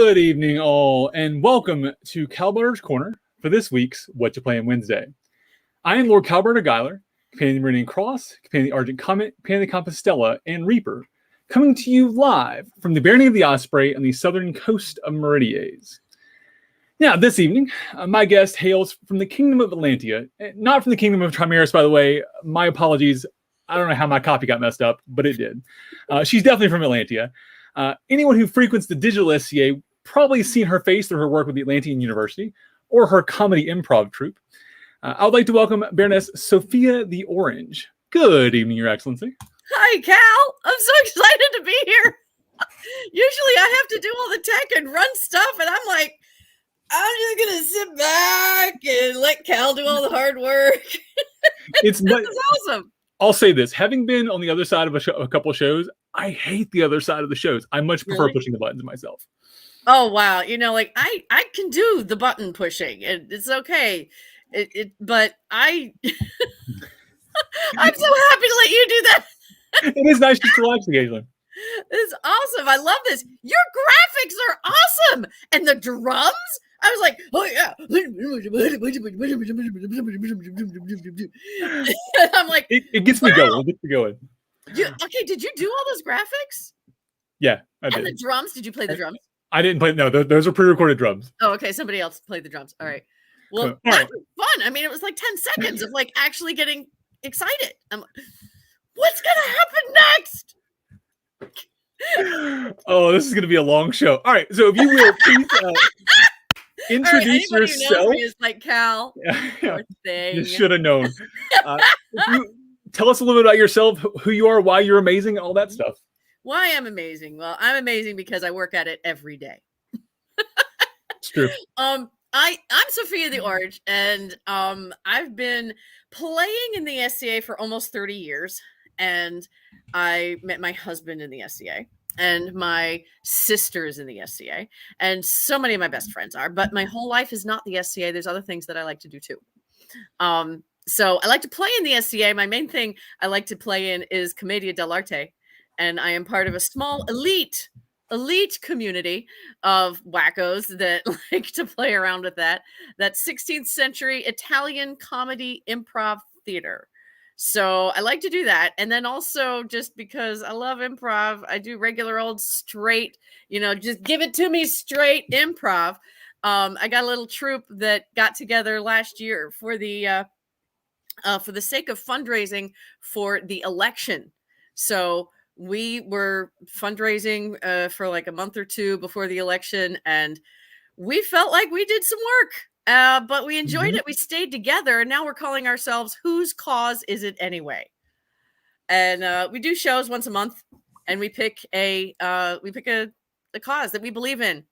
Good evening, all, and welcome to Kal-bardr's Corner for this week's Whatcha Playing Wednesday. I am Lord Kal-bardr Gellir, Companion of the Meridian Cross, Companion of the Argent Comet, Companion of the Compostela, and Reaper, coming to you live from the Barony of the Osprey on the southern coast of Meridies. Now, this evening, my guest hails from the Kingdom of Atlantia, not from the Kingdom of Trimaris, by the way. My apologies. I don't know how my copy got messed up, but it did. She's definitely from Atlantia. Anyone who frequents the digital SCA probably seen her face through her work with the Atlantian University or her comedy improv troupe. I would like to welcome Baroness Sophia the Orange. Good evening, Your Excellency. Hi, Cal. I'm so excited to be here. Usually I have to do all the tech and run stuff, and I'm like, I'm just going to sit back and let Cal do all the hard work. This is awesome. I'll say this. Having been on the other side of a couple of shows, I hate the other side of the shows. I much prefer pushing the buttons myself. Oh, wow. You know, like I can do the button pushing. It's okay. But I'm so happy to let you do that. It is nice just to relax occasionally. It's awesome. I love this. Your graphics are awesome. And the drums? I was like, oh, yeah. I'm like, it gets me going. It gets me going. Okay, did you do all those graphics? Yeah, I did. And the drums? Did you play the drums? I didn't play. No, those are pre-recorded drums. Oh, okay. Somebody else played the drums. All right. Well, that was fun. I mean, it was like 10 seconds of like actually getting excited. I'm like, what's going to happen next? Oh, this is going to be a long show. All right. So if you will, please introduce yourself. Who knows me is like Cal. Yeah. You should have known. Tell us a little bit about yourself, who you are, why you're amazing, all that stuff. Why I'm amazing? Well, I'm amazing because I work at it every day. It's true. I'm Sophia the Orange, and I've been playing in the SCA for almost 30 years. And I met my husband in the SCA, and my sisters in the SCA, and so many of my best friends are. But my whole life is not the SCA. There's other things that I like to do too. So I like to play in the SCA. My main thing I like to play in is Commedia dell'arte, and I am part of a small elite community of wackos that like to play around with that 16th century Italian comedy improv theater. So I like to do that. And then also just because I love improv, I do regular old straight, just give it to me straight improv. I got a little troupe that got together last year for the sake of fundraising for the election. So we were fundraising for like a month or two before the election, and we felt like we did some work. But we enjoyed it. We stayed together, and now we're calling ourselves Whose Cause Is It Anyway? And we do shows once a month, and we pick a cause that we believe in.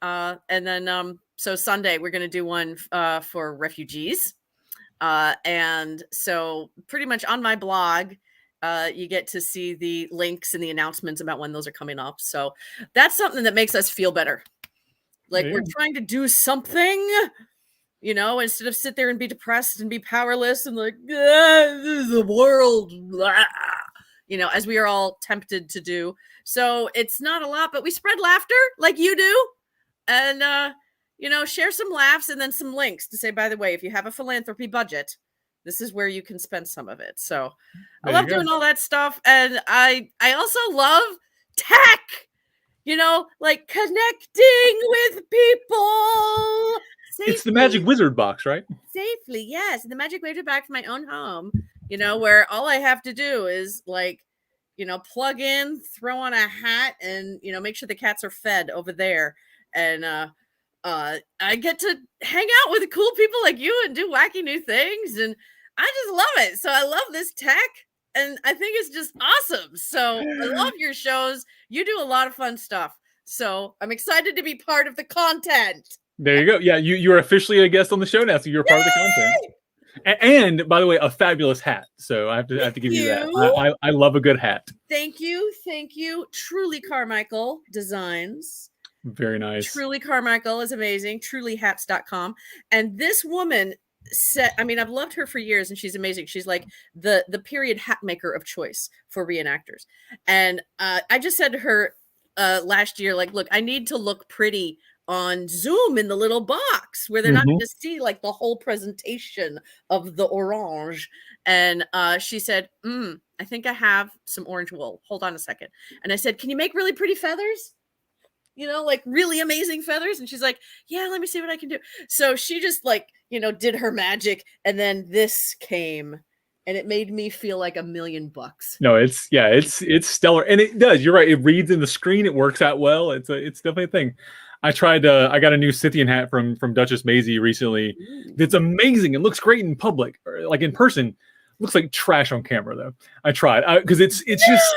And then so Sunday we're going to do one for refugees. And so pretty much on my blog, you get to see the links and the announcements about when those are coming up. So that's something that makes us feel better. Like we're trying to do something, instead of sit there and be depressed and be powerless and like, this is the world, as we are all tempted to do. So it's not a lot, but we spread laughter like you do. And, share some laughs and then some links to say, by the way, if you have a philanthropy budget, this is where you can spend some of it. So I love doing all that stuff. And I also love tech. Like connecting with people. Safely. It's the magic wizard box, right? Safely, yes. The magic wizard box from my own home, where all I have to do is like, plug in, throw on a hat, and, make sure the cats are fed over there. And I get to hang out with cool people like you and do wacky new things. And I just love it. So I love this tech. And I think it's just awesome. So I love your shows. You do a lot of fun stuff. So I'm excited to be part of the content. There you go. Yeah, you are officially a guest on the show now, so you're part of the content. And by the way, a fabulous hat. So I have to give you that. I love a good hat. Thank you. Truly Carmichael Designs. Very nice. Truly Carmichael is amazing. Trulyhats.com. And this woman said, I've loved her for years, and she's amazing. She's like the period hat maker of choice for reenactors. And I just said to her, last year, like, look, I need to look pretty on Zoom in the little box where they're not going to see like the whole presentation of the orange. And she said, I think I have some orange wool. Hold on a second. And I said, can you make really pretty feathers? You know, like really amazing feathers. And she's like, yeah, let me see what I can do. So she just like, you know, did her magic. And then this came and it made me feel like $1 million. No, it's stellar. And it does. You're right. It reads in the screen. It works out well. It's definitely a thing. I tried. I got a new Scythian hat from Duchess Maisie recently. It's amazing. It looks great in public, or like in person. Looks like trash on camera though. I tried because it's just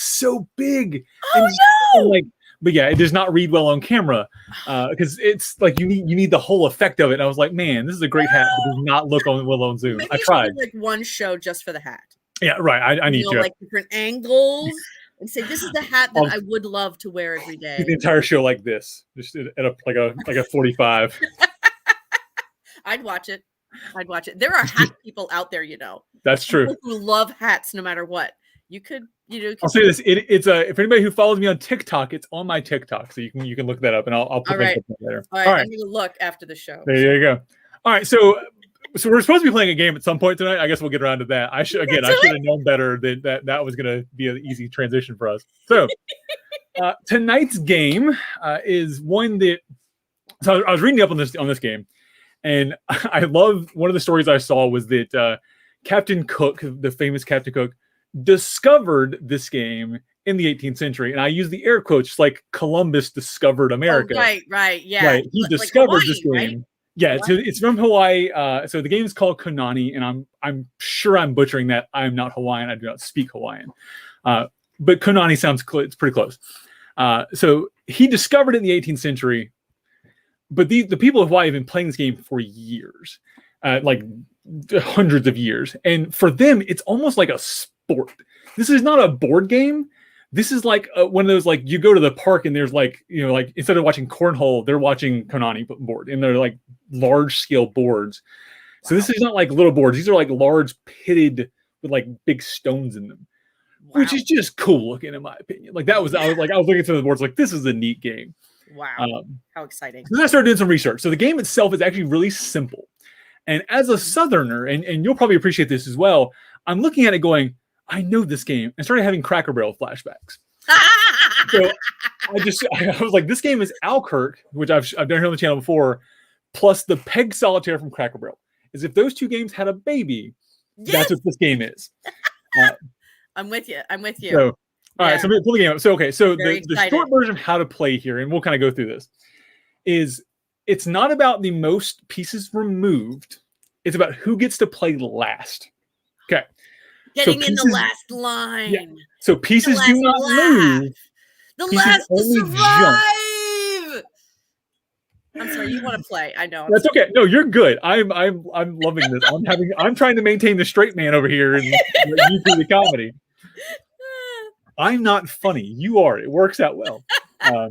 so big. Oh and like, but yeah, it does not read well on camera because it's like you need the whole effect of it. And I was like, man, this is a great hat, but does not look well on Zoom. Maybe I tried like one show just for the hat. Yeah, right. I need to like different angles. And say, this is the hat that I would love to wear every day. The entire show like this, just at a 45. I'd watch it. There are hat people out there, you know. That's true. People who love hats no matter what. You could. I'll say this: it's if anybody who follows me on TikTok, it's on my TikTok, so you can look that up, and I'll put it there. All right, I'm gonna look after the show. There you go. All right, so we're supposed to be playing a game at some point tonight. I guess we'll get around to that. I should have known better that was going to be an easy transition for us. So tonight's game is one that. So I was reading up on this game, and I love one of the stories I saw was that Captain Cook, the famous Captain Cook, discovered this game in the 18th century, and I use the air quotes like Columbus discovered America. Oh, right, yeah. Right, he discovered this game. Right? Yeah, it's from Hawaii. So the game is called Konane, and I'm sure I'm butchering that. I'm not Hawaiian. I do not speak Hawaiian. But Konane sounds it's pretty close. So he discovered it in the 18th century, but the people of Hawaii have been playing this game for years, like hundreds of years. And for them, it's almost like a sport. This is not a board game. This is like one of those, like you go to the park and there's like, you know, like instead of watching cornhole, they're watching Konane board, and they're like large scale boards. So this is not like little boards. These are like large pitted with like big stones in them, which is just cool looking in my opinion. Like I was looking at some of the boards like this is a neat game. Wow. How exciting. Then I started doing some research. So the game itself is actually really simple. And as a Southerner, and you'll probably appreciate this as well, I'm looking at it going, I know this game, and started having Cracker Barrel flashbacks. So I was like, this game is Alkirk, which I've done here on the channel before, plus the Peg Solitaire from Cracker Barrel. As if those two games had a baby, that's what this game is. I'm with you. So, all right, so I'm going to pull the game up. So, okay, so the short version of how to play here, and we'll kind of go through this, is it's not about the most pieces removed. It's about who gets to play last. Okay. Getting in the last line. Yeah. So pieces do not move. The last to survive. I'm sorry, you want to play. I know. That's okay. No, you're good. I'm loving this. I'm trying to maintain the straight man over here and you do the comedy. I'm not funny. You are. It works out well. All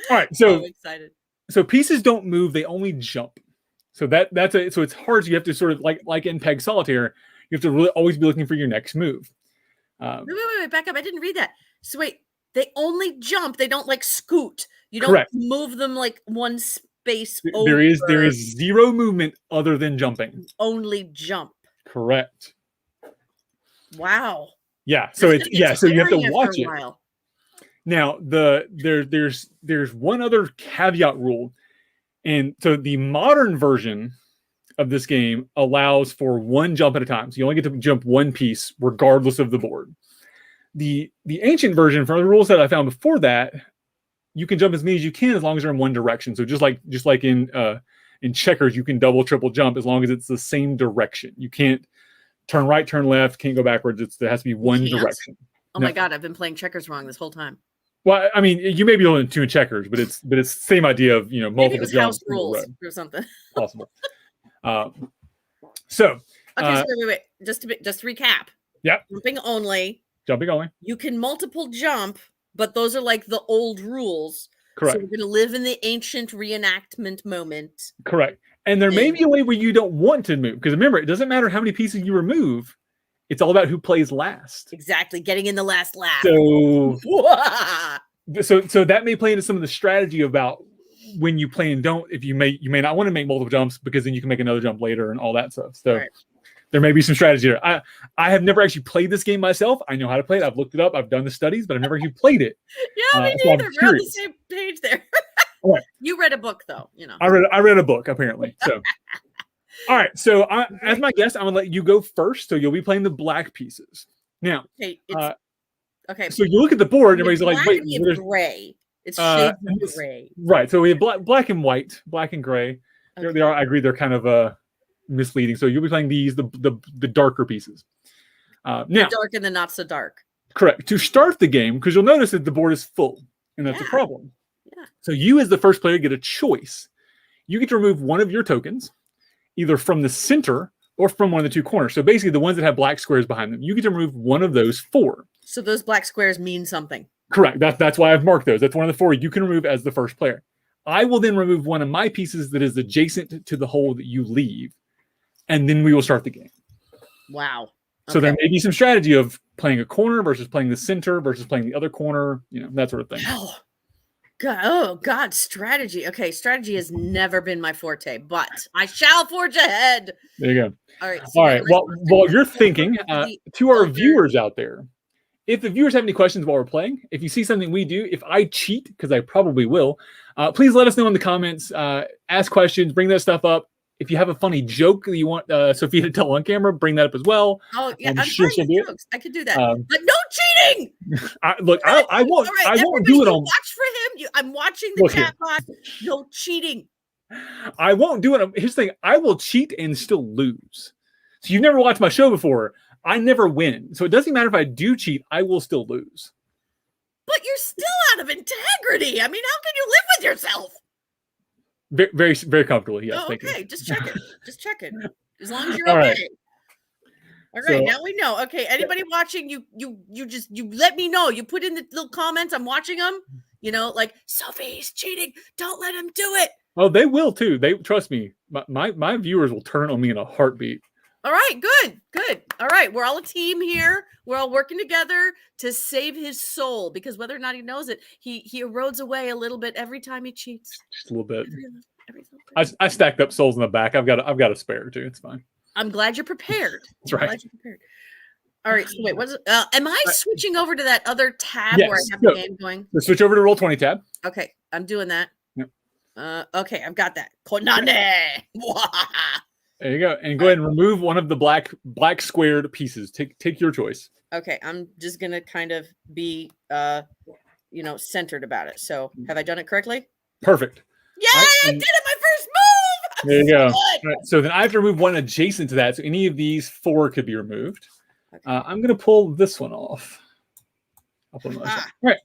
right. So I'm excited. So pieces don't move, they only jump. So so it's hard. So you have to sort of like in Peg Solitaire, you have to really always be looking for your next move. Wait, back up. I didn't read that. So wait, they only jump. They don't like scoot. You don't Correct. move them like one space over. There is zero movement other than jumping. Only jump. Correct. Wow. Yeah. So so you have to watch it. Now there's one other caveat rule. And so the modern version of this game allows for one jump at a time. So you only get to jump one piece regardless of the board. The ancient version, from the rules that I found before that, you can jump as many as you can as long as they're in one direction. So just like in checkers, you can double, triple jump as long as it's the same direction. You can't turn right, turn left, can't go backwards. There has to be one direction. Oh my God, I've been playing checkers wrong this whole time. Well, I mean, you may be able to do checkers, but it's the same idea of multiple Maybe it was jumps. House rules or something. Possible. So wait. Just to recap. Yeah. Jumping only. You can multiple jump, but those are like the old rules. Correct. So we're going to live in the ancient reenactment moment. Correct. And there may be a way where you don't want to move, because remember, it doesn't matter how many pieces you remove. It's all about who plays last. Exactly. Getting in the last lap. So So that may play into some of the strategy about when you play and don't. If you may not want to make multiple jumps because then you can make another jump later and all that stuff. So there may be some strategy there. I have never actually played this game myself. I know how to play it. I've looked it up. I've done the studies, but I've never actually played it. Yeah, me neither. We're on the same page there. Right. You read a book, though. I read a book apparently. So. All right, so as my guest, I'm gonna let you go first. So you'll be playing the black pieces now. Okay. So you look at the board, and everybody's like, "Wait, it's gray. It's shades of gray." Right. So we have black and white, black and gray. Okay. They are. I agree. They're kind of misleading. So you'll be playing these, the darker pieces. Now, the dark and the not so dark. Correct. To start the game, because you'll notice that the board is full, and that's a problem. Yeah. So you, as the first player, get a choice. You get to remove one of your tokens, either from the center or from one of the two corners. So basically the ones that have black squares behind them, you get to remove one of those 4. So those black squares mean something. Correct. That's why I've marked those. That's one of the 4 you can remove as the first player. I will then remove one of my pieces that is adjacent to the hole that you leave, and then we will start the game. Wow. Okay. So there may be some strategy of playing a corner versus playing the center versus playing the other corner, that sort of thing. God, strategy. Okay, strategy has never been my forte, but I shall forge ahead. There you go. All right. All right. Well, while you're thinking, to our viewers out there, if the viewers have any questions while we're playing, if you see something we do, if I cheat, because I probably will, please let us know in the comments. Ask questions, bring that stuff up. If you have a funny joke that you want Sophia to tell on camera, bring that up as well. Oh yeah, I'm sure she'll do jokes. I could do that, but no cheating. I won't. Right, I won't do it on. Watch for him. I'm watching the chat box. No cheating. I won't do it. Here's the thing: I will cheat and still lose. So you've never watched my show before. I never win. So it doesn't matter if I do cheat. I will still lose. But you're still out of integrity. I mean, how can you live with yourself? Very, very, very comfortable. Yes. Oh, okay, just check it. Just check it. As long as you're All okay. Right. All right, now we know. Okay, anybody watching, you let me know. You put in the little comments. I'm watching them. Like Sophie's cheating. Don't let him do it. Oh, they will too. They trust me. My viewers will turn on me in a heartbeat. All right, good. All right, we're all a team here. We're all working together to save his soul, because whether or not he knows it, he erodes away a little bit every time he cheats. Just a little bit. I stacked up souls in the back. I've got a spare too. It's fine. I'm glad you're prepared. That's right. Glad you're prepared. All right. So wait, am I switching over to that other tab where I have the game going? Let's switch over to Roll20 tab. Okay, I'm doing that. Yep. Okay, I've got that. Konane. There you go. And go ahead and remove one of the black squared pieces. Take your choice. Okay, I'm just gonna kind of be centered about it. So have I done it correctly? Perfect. Yeah, I did it, my first move. There you go. Right, so then I have to remove one adjacent to that. So any of these 4 could be removed. Okay. I'm gonna pull this one off. I'll pull this one. Right.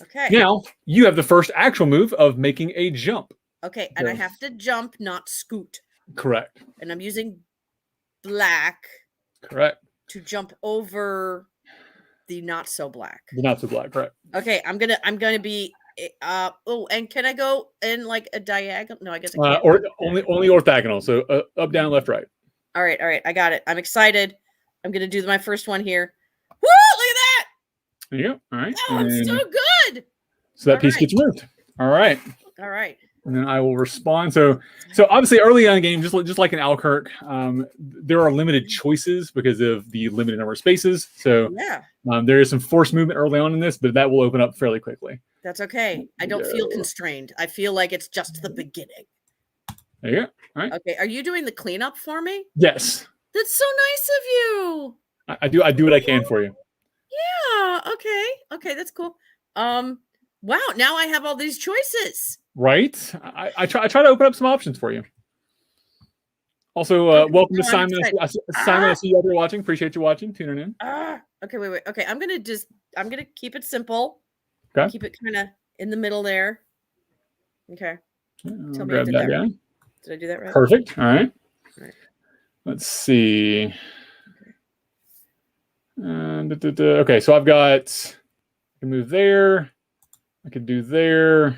Okay. Now you have the first actual move of making a jump. Okay, and I have to jump, not scoot. Correct. And I'm using black. Correct. To jump over the not so black. The not so black, correct. Okay, I'm gonna be and can I go in like a diagonal? No, I guess I can't. Or only orthogonal. So up, down, left, right. All right, I got it. I'm excited. I'm gonna do my first one here. Woo! Look at that. There you go. All right. Oh, it's so good. So that piece gets moved. All right. All right. And then I will respond. So obviously early on in the game, just like in Alkirk, there are limited choices because of the limited number of spaces. So there is some forced movement early on in this, but that will open up fairly quickly. That's okay. I don't feel constrained. I feel like it's just the beginning. There you go. All right. Okay. Are you doing the cleanup for me? Yes. That's so nice of you. I do what I can for you. Yeah. Okay. That's cool. Wow. Now I have all these choices. Right. I try to open up some options for you. Also, welcome to Simon. Simon, I see you out there watching. Appreciate you watching, tuning in. Okay, wait. Okay, I'm gonna keep it simple. Okay. Keep it kind of in the middle there. Okay. Tell me I did that right. Did I do that right? Perfect. All right. Let's see. Okay, so I've got. I can move there. I could do there.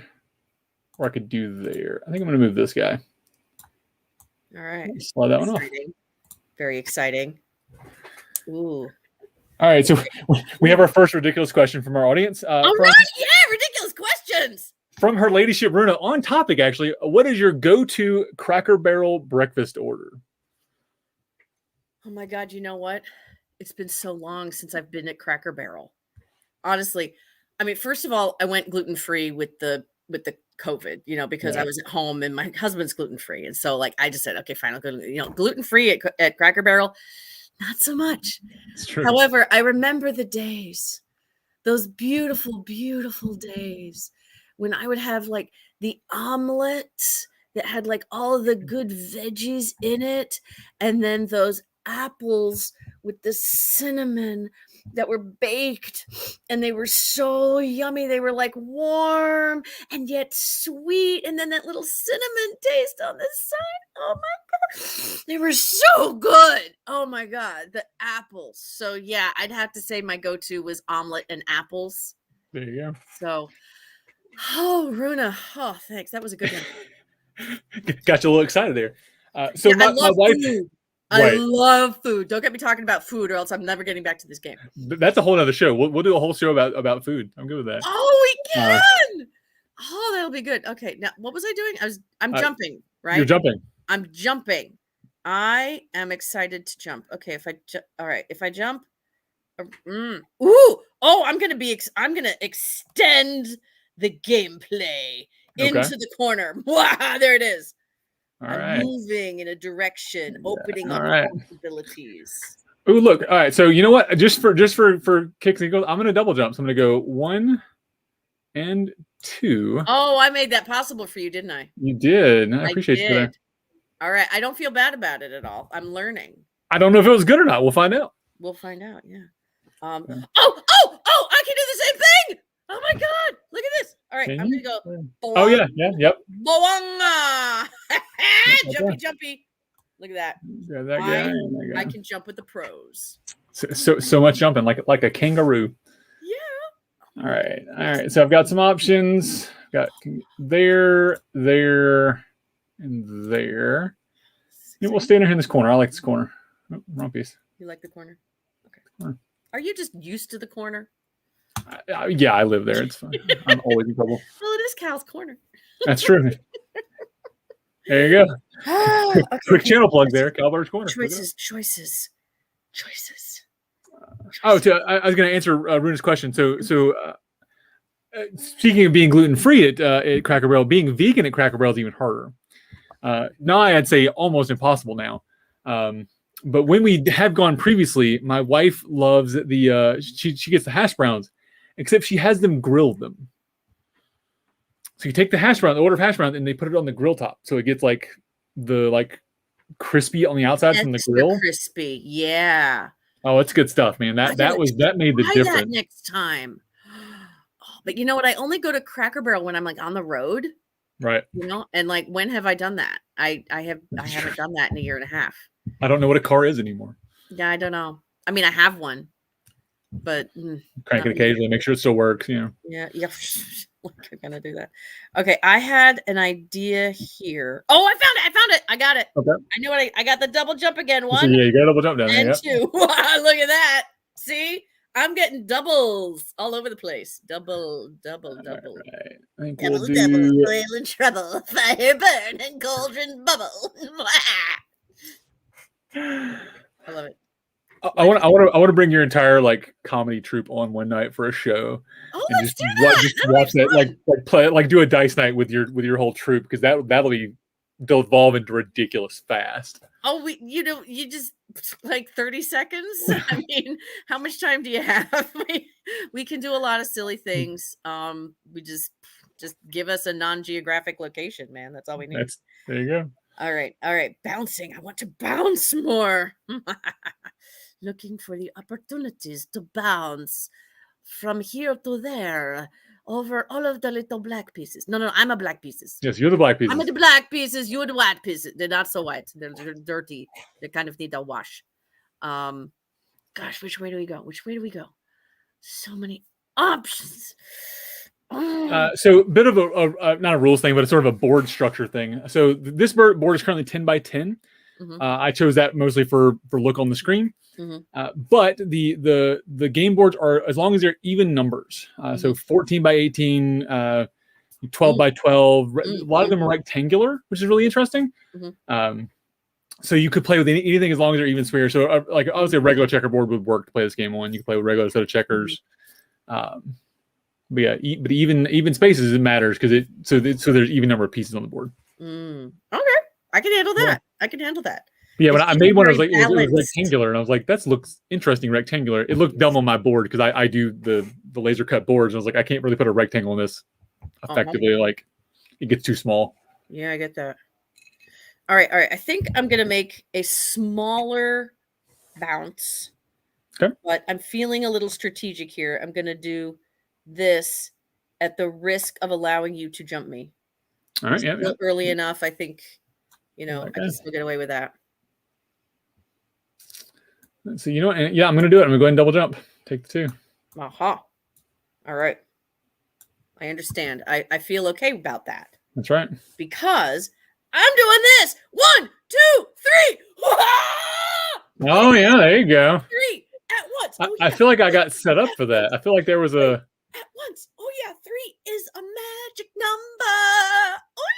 Or I could do there. I think I'm going to move this guy. All right. Slide that one off. Very exciting. Ooh. All right. So we have our first ridiculous question from our audience. All right. Yeah, ridiculous Congratulations! From her ladyship Runa, on topic actually, what is your go-to Cracker Barrel breakfast order? Oh my God, you know what? It's been so long since I've been at Cracker Barrel. Honestly, I mean, first of all, I went gluten-free with the COVID, because I was at home and my husband's gluten-free. And so like I just said, okay, fine, I'll go, gluten-free at Cracker Barrel, not so much. It's true. However, I remember the days, those beautiful, beautiful days when I would have like the omelet that had like all of the good veggies in it, and then those apples with the cinnamon that were baked, and they were so yummy. They were like warm and yet sweet, and then that little cinnamon taste on the side. Oh my God, they were so good. Oh my God, the apples. So yeah, I'd have to say my go-to was omelet and apples. There you go. So Runa, thanks, that was a good one. Got you a little excited there. I love wife, food. right. I love food. Don't get me talking about food, or else I'm never getting back to this game. That's a whole other show. We'll do a whole show about food. I'm good with that. Oh, we can. That'll be good. Okay, now what was I doing? I'm jumping, right? You're jumping. I'm jumping. I am excited to jump. Okay, all right, if I jump, I'm gonna extend the gameplay into the corner. Wow, there it is. I'm moving in a direction, opening up possibilities. Oh, look! All right, so you know what? Just for kicks and giggles, I'm gonna double jump. So I'm gonna go 1 and 2. Oh, I made that possible for you, didn't I? You did. I appreciate you there. All right, I don't feel bad about it at all. I'm learning. I don't know if it was good or not. We'll find out. We'll find out. Yeah. I can do the same thing. Oh my God! Look at this. All right, I'm gonna go. Oh yeah, yep. Boanga! Jumpy. Look at that. Yeah, that guy. I can jump with the pros. So much jumping, like a kangaroo. Yeah. All right. So I've got some options. Got there, and there. Yeah, we'll stay in this corner. I like this corner. Oh, wrong piece. You like the corner? Okay. Are you just used to the corner? Yeah, I live there. It's fine. I'm always in trouble. Well, it is Cal's corner. That's true. There you go. Quick channel plug there. Kal-bardr's corner. Choices. I was going to answer Runa's question. So speaking of being gluten-free at Cracker Barrel, being vegan at Cracker Barrel is even harder. Now I'd say almost impossible now. But when we have gone previously, my wife loves she gets the hash browns, except she has them grilled them. So you take the order of hash browns, and they put it on the grill top, so it gets like crispy on the outside from the grill. Crispy, yeah. Oh, it's good stuff, man. That made the difference. That next time. But you know what? I only go to Cracker Barrel when I'm like on the road, right? And like when have I done that? I haven't done that in a year and a half. I don't know what a car is anymore. Yeah, I don't know. I mean, I have one, but crank it occasionally, make sure it still works. Yeah. Like I'm gonna do that. Okay, I had an idea here. Oh, I found it. I got it. Okay. I knew what I got the double jump again. 1. Yeah, you got a double jump down there. And 2. Wow, look at that. See, I'm getting doubles all over the place. Double. Right. I think double, toil and trouble, fire burn and cauldron bubble. I love it. I want to bring your entire like comedy troupe on one night for a show. Oh, and let's do that. Just watch that, like play, like do a dice night with your whole troupe, because that'll devolve into ridiculous fast. Oh, you just like 30 seconds. I mean, how much time do you have? We can do a lot of silly things. We just give us a non-geographic location, man. That's all we need. There you go. All right. Bouncing. I want to bounce more. Looking for the opportunities to bounce from here to there over all of the little black pieces. No, I'm a black pieces. Yes, you're the black pieces. I'm the black pieces. You're the white pieces. They're not so white. They're dirty. They kind of need a wash. Gosh, which way do we go? So many options. So bit of a not a rules thing, but it's sort of a board structure thing. So this board is currently 10 by 10. Mm-hmm. I chose that mostly for look on the screen. Mm-hmm. But the game boards are, as long as they're even numbers, so 14 by 18, 12 by 12. A lot of them are Mm-hmm. rectangular, which is really interesting. Mm-hmm. So you could play with anything as long as they're even square. So like obviously a regular checkerboard would work to play this game on. You can play with a regular set of checkers. But yeah, but even spaces, it matters because so there's even number of pieces on the board. Okay, I can handle that. I can handle that. But yeah, when It's I even made one, I very was like, it was balanced. rectangular, and I was like, that looks interesting, rectangular. It looked dumb on my board because I do the laser cut boards. And I was like, I can't really put a rectangle in this effectively. Like, it gets too small. Yeah, I get that. All right. I think I'm gonna make a smaller bounce. Okay. But I'm feeling a little strategic here. I'm gonna do this at the risk of allowing you to jump me. All right. Yeah. Early enough, I think. I Okay. can still get away with that. So yeah, I'm gonna do it. I'm gonna go ahead and double jump. Take the 2. Aha. All right. I understand. I feel okay about that. That's right. Because I'm doing this. 1, 2, 3. Oh yeah, there you go. 3 at once. Oh, yeah. I feel like I got set up for that. I feel like there was a at once. Oh yeah, 3 is a magic number. Oh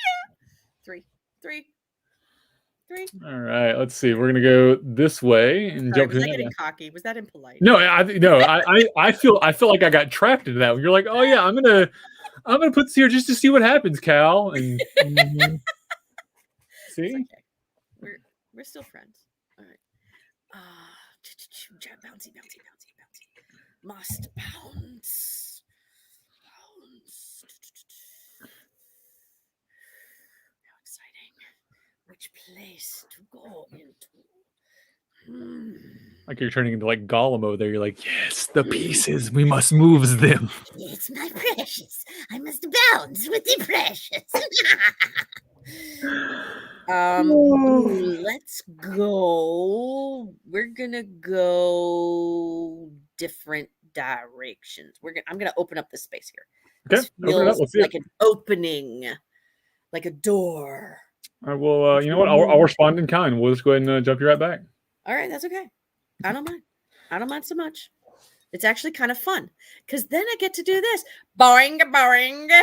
yeah. 3. All right, let's see. We're gonna go this way and jump. Was I getting cocky? Was that impolite? No, I feel like I got trapped into that. You're like, oh yeah, I'm gonna put this here just to see what happens, Cal. And see, okay. We're still friends. All right. Bouncy. Must bounce. How exciting! Which place to go into? Like you're turning into like Gollum over there. You're like, yes, the pieces. We must move them. It's my precious. I must bounce with the precious. Let's go. We're gonna go different directions. I'm gonna open up this space here. Okay, open it up. Let's see like an opening, like a door. All right, well, you know what? I'll respond in kind. We'll just go ahead and jump you right back. All right, that's okay. I don't mind. I don't mind so much. It's actually kind of fun because then I get to do this. Boing, 2. I got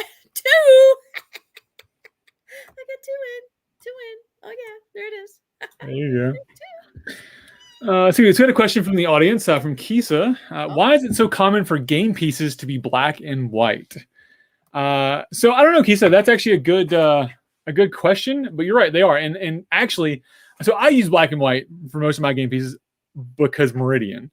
2 in. Oh yeah, there it is. There you go. So we had a question from the audience from Kisa. Why is it so common for game pieces to be black and white? So I don't know, Kisa. That's actually a good question, but you're right. They are, and actually, so I use black and white for most of my game pieces because Meridian.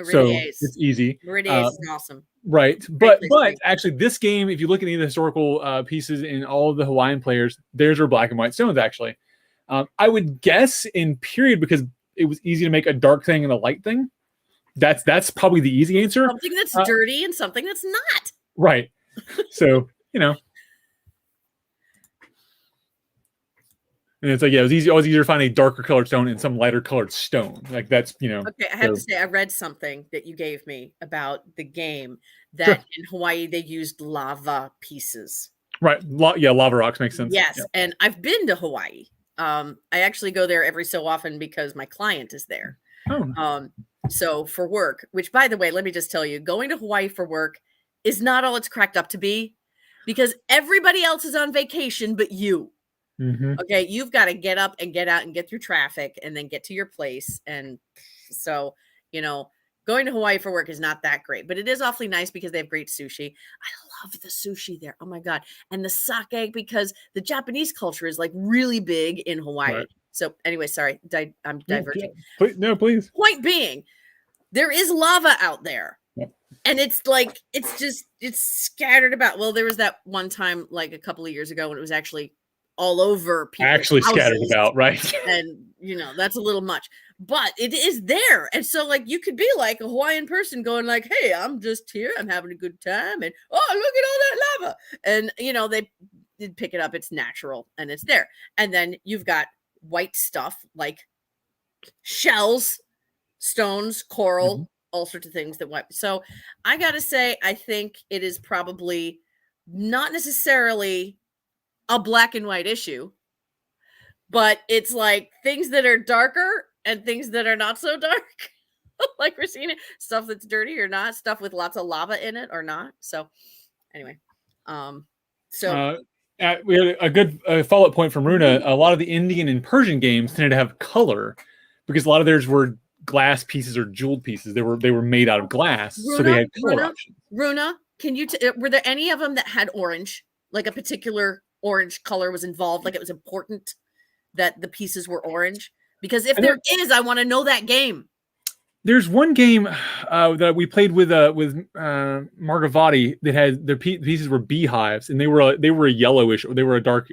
So it's easy. Meridian is awesome. Right. But actually this game, if you look at any of the historical pieces in all of the Hawaiian players, theirs are black and white stones actually. I would guess in period because it was easy to make a dark thing and a light thing. That's probably the easy answer. Something that's dirty and something that's not. Right. So, and it's like, yeah, it was always easier to find a darker colored stone and some lighter colored stone. Like that's, Okay, I have to say, I read something that you gave me about the game that in Hawaii they used lava pieces. Right. Yeah, lava rocks makes sense. Yes, yeah. And I've been to Hawaii. I actually go there every so often because my client is there. Oh. So for work, which by the way, let me just tell you, going to Hawaii for work is not all it's cracked up to be because everybody else is on vacation but you. Mm-hmm. Okay, you've got to get up and get out and get through traffic and then get to your place. And so, going to Hawaii for work is not that great, but it is awfully nice because they have great sushi. I love the sushi there. Oh my God. And the sake, because the Japanese culture is like really big in Hawaii. Right. So anyway, sorry, I'm diverging. No, please. Point being, there is lava out there. Yep. And it's like, it's scattered about. Well, there was that one time like a couple of years ago when it was actually all over people's actually houses, scattered about, right? And that's a little much, but it is there. And so like you could be like a Hawaiian person going like, hey, I'm just here, I'm having a good time, and oh, look at all that lava. And they did pick it up, it's natural and it's there. And then you've got white stuff like shells, stones, coral, all sorts of things that wipe. So I gotta say, I think it is probably not necessarily a black and white issue, but it's like things that are darker and things that are not so dark. Like we're seeing stuff that's dirty or not, stuff with lots of lava in it or not. So anyway, So We had a good follow-up point from Runa. A lot of the Indian and Persian games tended to have color because a lot of theirs were glass pieces or jeweled pieces. They were made out of glass, so they had color options. Runa, can you? Were there any of them that had orange, like a particular orange color was involved, like it was important that the pieces were orange? Because if there is, I want to know that game. There's one game that we played with Margavati that had their pieces were beehives, and they were a yellowish, or they were a dark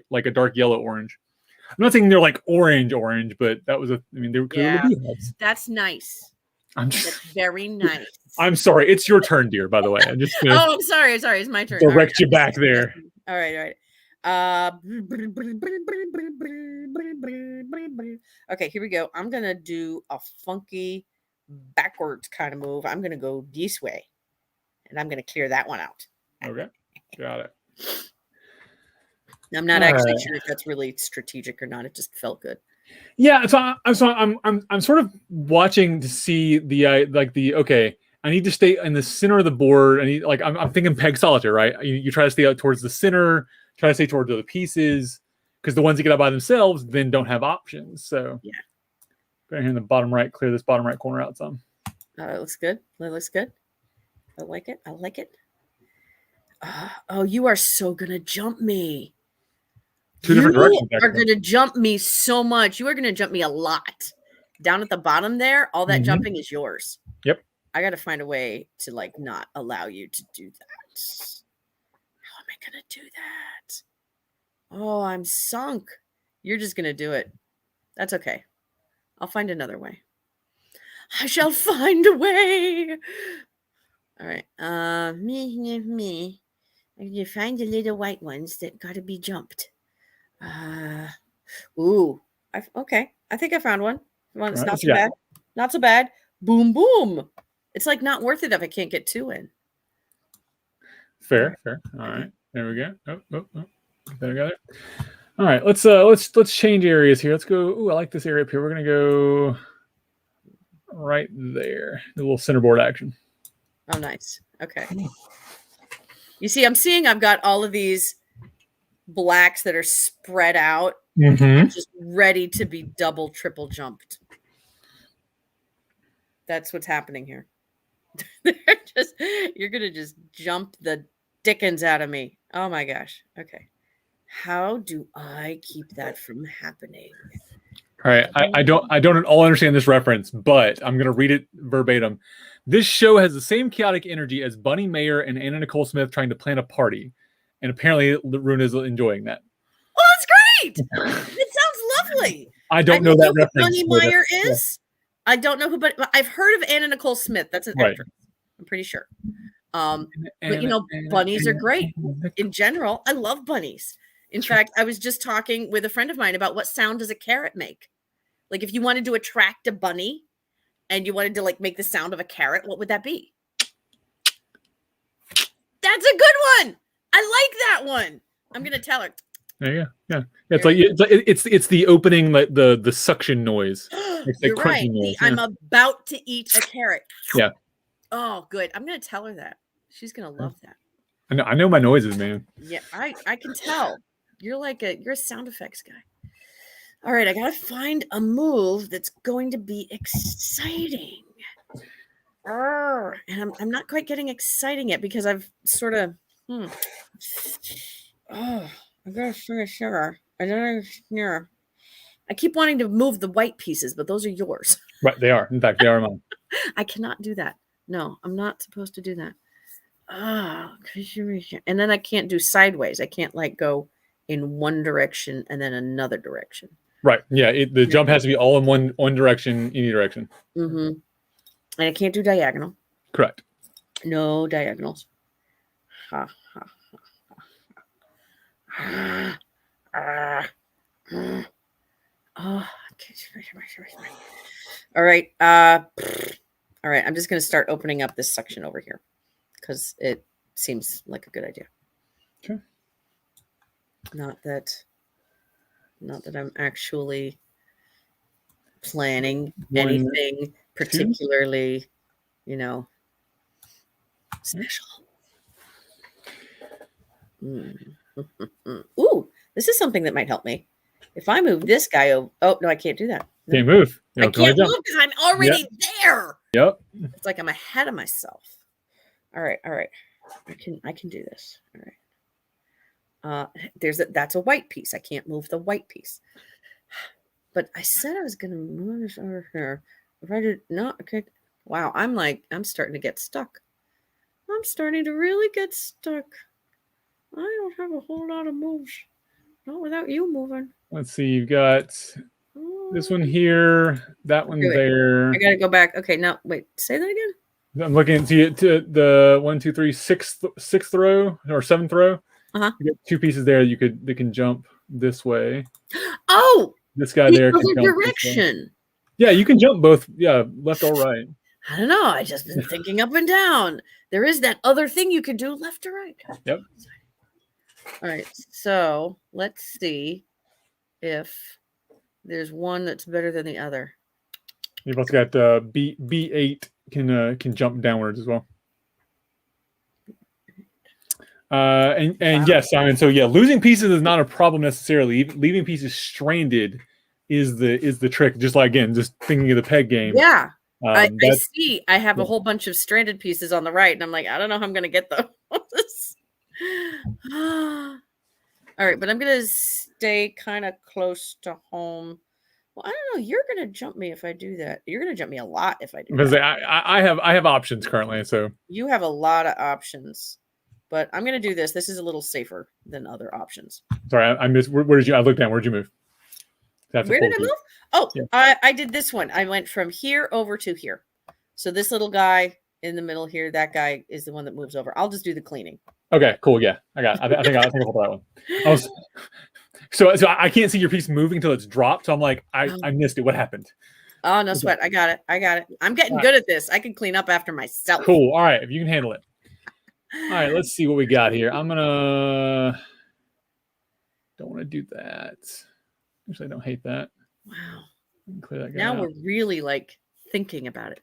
yellow orange. I'm not saying they're like orange, but that was they were beehives. That's nice. That's very nice. I'm sorry, it's your turn, dear. By the way, I'm just gonna I'm sorry. It's my turn. Direct you back there. All right. Okay, here we go. I'm gonna do a funky backwards kind of move. I'm gonna go this way, and I'm gonna clear that one out. Okay, got it. I'm not actually sure if that's really strategic or not. It just felt good. Yeah, so I'm sort of watching to see okay. I need to stay in the center of the board. I'm thinking peg solitaire, right? You try to stay out towards the center, try to stay towards the pieces, because the ones that get out by themselves then don't have options. So yeah, go here in the bottom right, clear this bottom right corner out some. It looks good. It looks good. I like it. Oh, you are so gonna jump me. Two different directions. You are gonna jump me so much. You are gonna jump me a lot. Down at the bottom there, all that jumping is yours. Yep. I got to find a way to not allow you to do that. How am I going to do that? Oh, I'm sunk. You're just going to do it. That's okay. I'll find another way. I shall find a way. All right. Me. You find the little white ones that got to be jumped. Okay. I think I found one. Well, it's not so bad. Not so bad. Boom, boom. It's not worth it if I can't get two in. Fair. All right, there we go. Oh, there we got it. All right, let's change areas here. Let's go. Ooh, I like this area up here. We're gonna go right there. The little centerboard action. Oh, nice. Okay. You see, I've got all of these blacks that are spread out, just ready to be double, triple jumped. That's what's happening here. You're gonna just jump the dickens out of me. Oh my gosh. Okay. How do I keep that from happening? All right. I don't at all understand this reference, but I'm gonna read it verbatim. This show has the same chaotic energy as Bunny Mayer and Anna Nicole Smith trying to plan a party, and apparently Runa is enjoying that. Oh, that's great! It sounds lovely. I don't know that reference. Bunny Mayer is. I don't know who, but I've heard of Anna Nicole Smith. That's an actress. I'm pretty sure. But bunnies are great in general. I love bunnies. In fact, I was just talking with a friend of mine about what sound does a carrot make. If you wanted to attract a bunny and you wanted to make the sound of a carrot, what would that be? That's a good one. I like that one. I'm gonna tell her. There you go. Yeah, it's the opening, the suction noise. It's You're right. Noise. I'm about to eat a carrot. Yeah. Oh, good. I'm gonna tell her that. She's gonna love that. I know my noises, man. Yeah, I can tell. You're a sound effects guy. All right, I gotta find a move that's going to be exciting. And I'm not quite getting exciting yet because I've sort of I gotta finish here. I keep wanting to move the white pieces, but those are yours. Right, they are. In fact, they are mine. I cannot do that. No, I'm not supposed to do that. And then I can't do sideways. I can't go in one direction and then another direction. Right. Yeah. The jump has to be all in one direction, any direction. And I can't do diagonal. Correct. No diagonals. Ha ha ha ha. Oh, all right. All right. I'm just going to start opening up this section over here because it seems like a good idea. Okay. Not that I'm actually planning anything particularly, special. Ooh, this is something that might help me. If I move this guy over, oh no, I can't do that. No. Can't move. I can't move because I'm already there. Yep. It's like I'm ahead of myself. All right. I can do this. All right. That's a white piece. I can't move the white piece. But I said I was gonna move this over here. If I did not, okay. Wow, I'm starting to get stuck. I'm starting to really get stuck. I don't have a whole lot of moves. Not without you moving. Let's see. You've got this one here, that one there. I gotta go back. Okay, now wait. Say that again. I'm looking to the 1, 2, 3, sixth row or seventh row. Uh-huh. You get 2 pieces there. They can jump this way. Oh, this guy there can jump direction. Yeah, you can jump both. Yeah, left or right. I don't know. I just been thinking up and down. There is that other thing you can do, left or right. Yep. All right. So let's see if there's one that's better than the other. You've also got B8 can jump downwards as well. And wow. Yes, Simon. So yeah, losing pieces is not a problem necessarily. Leaving pieces stranded is the trick. Just like just thinking of the peg game. Yeah. I see. I have a whole bunch of stranded pieces on the right, and I'm like, I don't know how I'm going to get those. All right, but I'm going to stay kind of close to home. Well, I don't know. You're going to jump me if I do that. You're going to jump me a lot if I do because that. I have options currently. So you have a lot of options, but I'm going to do this. This is a little safer than other options. Sorry, I missed. Where did you? I looked down. Where'd you move? Where did I move? Oh, yeah. I did this one. I went from here over to here. So this little guy in the middle here, that guy is the one that moves over. I'll just do the cleaning. Okay, cool. Yeah, I think I'll pull that one. So I can't see your piece moving until it's dropped. So I'm like, I missed it. What happened? Oh, no sweat. I got it. I'm getting good at this. I can clean up after myself. Cool. All right, if you can handle it. All right, let's see what we got here. Don't want to do that. Actually, I don't hate that. Wow. Clear that guy now out. We're really thinking about it.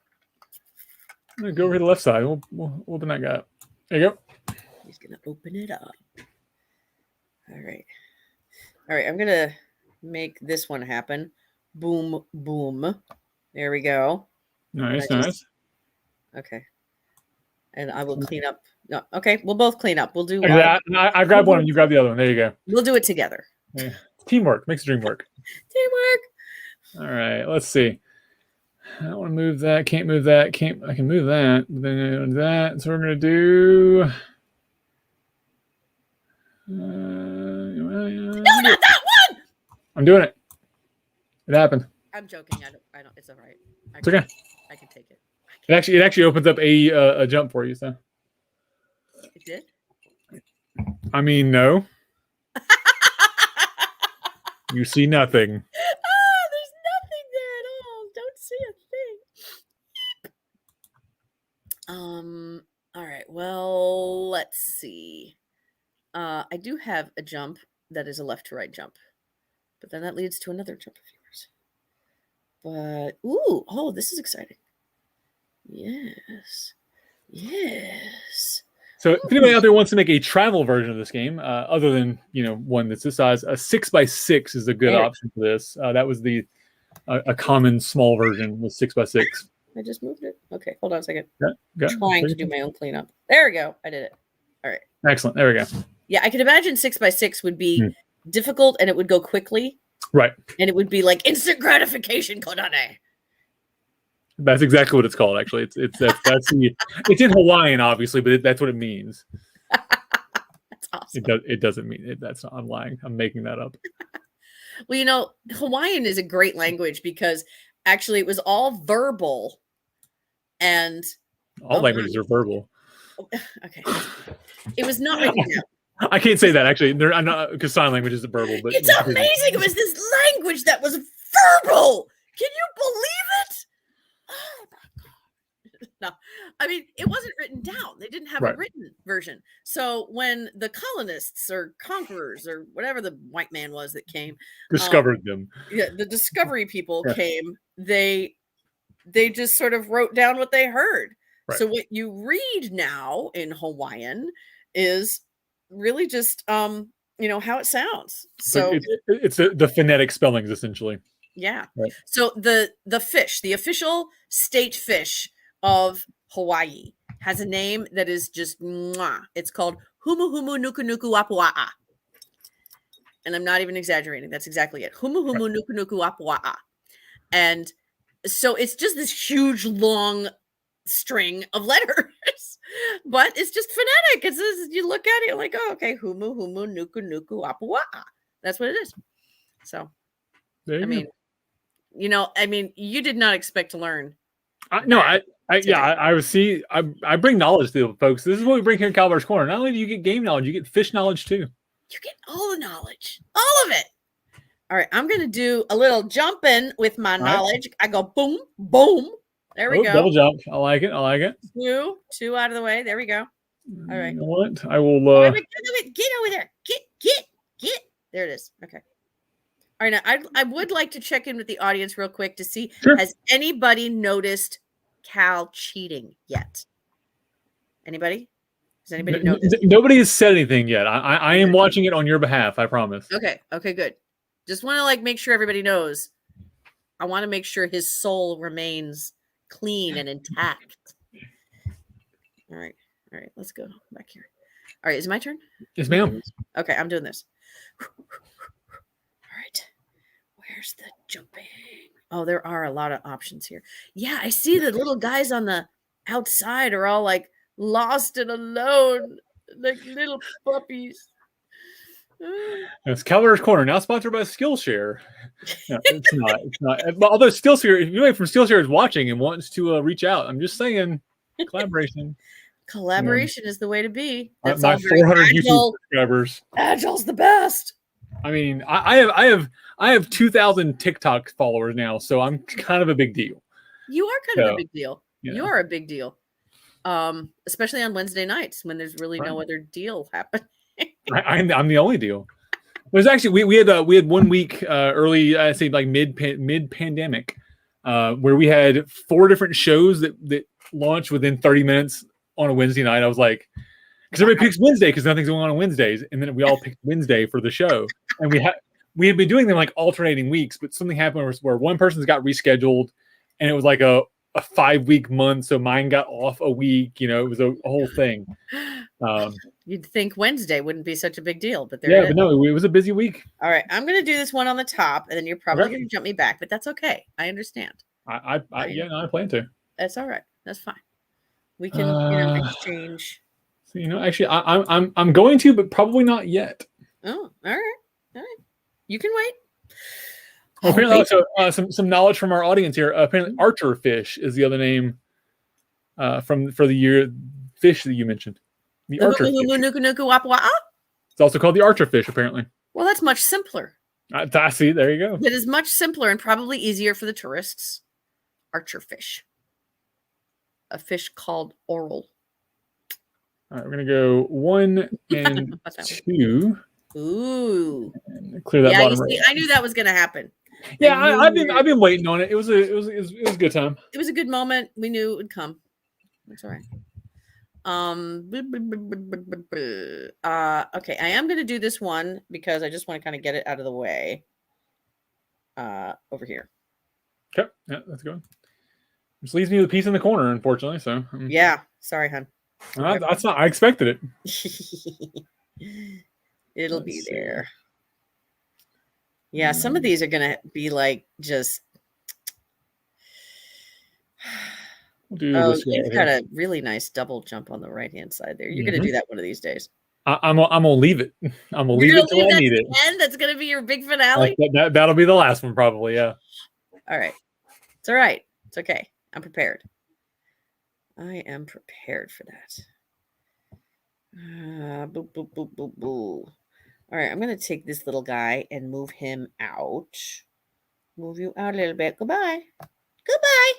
I'm gonna go over to the left side. We'll open that guy up. There you go. He's gonna open it up. All right. I'm gonna make this one happen. Boom, boom. There we go. Nice. Okay. And I will clean up. No, okay, we'll both clean up. We'll do. I grab one and you grab the other one. There you go. We'll do it together. Yeah. Teamwork makes the dream work. Teamwork. All right, let's see. I don't want to move that. Can't move that. I can move that. But then that. So we're gonna do. No, not that one. I'm doing it. It happened. I'm joking. I don't. It's all right. It's okay. I can take it. It actually opens up a jump for you. So. It did. I mean, no. You see nothing. There's nothing there at all. Don't see a thing. All right. Well, let's see. I do have a jump that is a left to right jump, but then that leads to another jump of yours. But this is exciting. Yes. So if anybody out there wants to make a travel version of this game, other than one that's this size, a 6x6 is a good option for this. That was a common small version with 6x6. I just moved it. Okay, hold on a second. Yeah, trying to do my own cleanup. There we go. I did it. All right. Excellent. There we go. Yeah, I could imagine 6x6 would be difficult and it would go quickly. Right. And it would be like instant gratification, Konane. That's exactly what it's called. Actually, it's in Hawaiian, obviously, but that's what it means. That's awesome. It doesn't mean it. That's not. I'm lying. I'm making that up. Well, Hawaiian is a great language because actually it was all verbal, and all languages are verbal. Okay, it was not written down. I can't say that actually. I'm not because sign language is verbal, but it's amazing. It was this language that was verbal. Can you believe it? Oh my God. No, I mean, it wasn't written down. They didn't have a written version. So when the colonists or conquerors or whatever the white man was that came, discovered them. Yeah, the discovery people came. They just sort of wrote down what they heard. Right. So what you read now in Hawaiian is really just how it sounds. So it's the phonetic spellings essentially. yeah. Right. So the fish, the official state fish of Hawaii, has a name that is just mwah. It's called Humu Humu Nuku Nuku Apua'a. And I'm not even exaggerating. That's exactly it. Humu Humu Nuku Nuku Apua'a. And so it's just this huge long string of letters, but it's just phonetic. It's just, you look at it, you're like, oh, okay, Humu Humu Nuku Nuku Apua'a. That's what it is. So I mean, you did not expect to learn. I bring knowledge to folks. This is what we bring here in Kellers Corner. Not only do you get game knowledge, you get fish knowledge too. You get all the knowledge, all of it. All right, I'm gonna do a little jumping with my knowledge. I go boom, boom. There we go. Double jump. I like it. Two out of the way. There we go. All right. You know what? I will. Get over there. Get. There it is. Okay. All right, now I would like to check in with the audience real quick to see, has anybody noticed Kal cheating yet? Anybody? Has anybody noticed? Nobody has said anything yet. I am watching it on your behalf, I promise. Okay, good. Just want to make sure everybody knows. I want to make sure his soul remains clean and intact. All right, let's go back here. All right, is it my turn? Yes, ma'am. Okay, I'm doing this. Where's the jumping? Oh, there are a lot of options here. Yeah, I see the little guys on the outside are all lost and alone, like little puppies. It's Kellers Corner, now sponsored by Skillshare. No, it's not. Although Skillshare, if anybody from Skillshare is watching and wants to reach out, I'm just saying, collaboration. Collaboration is the way to be. That's my 400 YouTube subscribers. Agile's the best. I mean, I have 2,000 TikTok followers now, so I'm kind of a big deal. You are kind of a big deal. Yeah. You are a big deal. Especially on Wednesday nights when there's really no other deal happening. I'm the only deal. There's actually we had 1 week early, I say mid pandemic, where we had 4 different shows that launched within 30 minutes on a Wednesday night. I was like, because everybody picks Wednesday because nothing's going on Wednesdays, and then we all picked Wednesday for the show, and we had been doing them alternating weeks, but something happened where one person's got rescheduled, and it was like a 5-week month, so mine got off a week. It was a whole thing. You'd think Wednesday wouldn't be such a big deal, but but no, it was a busy week. All right, I'm going to do this one on the top, and then you're probably going to jump me back, but that's okay. I understand. I plan to. That's all right. That's fine. We can exchange. So, actually, I'm going to, but probably not yet. Oh, all right. You can wait. Apparently, some knowledge from our audience here. Apparently, archer fish is the other name for the year fish that you mentioned. The archer fish. It's also called the archer fish, apparently. Well, that's much simpler. I see. There you go. It is much simpler and probably easier for the tourists. Archer fish. A fish called oral. All right, we're going to go 1 and 2. Ooh. And clear that bottom right. I knew that was going to happen. Yeah, I've been waiting on it. It was a good time. It was a good moment. We knew it would come. That's all right. Okay, I am going to do this one because I just want to kind of get it out of the way. Over here. Okay, yeah, that's good. Which leaves me with a piece in the corner, unfortunately. So yeah, sorry, hon. That's not. I expected it. It'll be there. Yeah, some of these are gonna be just. We'll do this you've got a really nice double jump on the right hand side there. You're gonna do that one of these days. I'm gonna leave it. I'm gonna leave it till I need it. And that's gonna be your big finale. That'll be the last one, probably. Yeah. All right. It's all right. It's okay. I'm prepared. I am prepared for that. Boo, boo, boo, boo, boo. All right, I'm going to take this little guy and move him out. Move you out a little bit. Goodbye. Goodbye.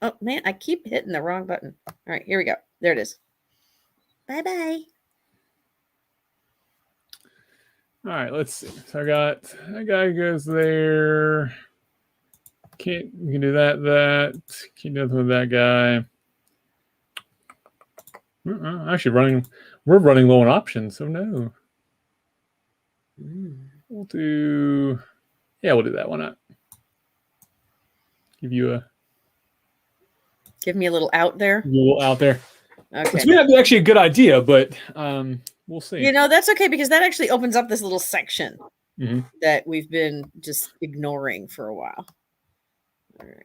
Oh, man, I keep hitting the wrong button. All right, here we go. There it is. Bye-bye. All right, let's see. So I got that guy goes there. We can do that. Can't do nothing with that guy. Actually, we're running low on options, so no. We'll do that. Why not? Give me a little out there. Out there. Okay. Which may not be actually a good idea, but we'll see. That's okay because that actually opens up this little section that we've been just ignoring for a while. All right.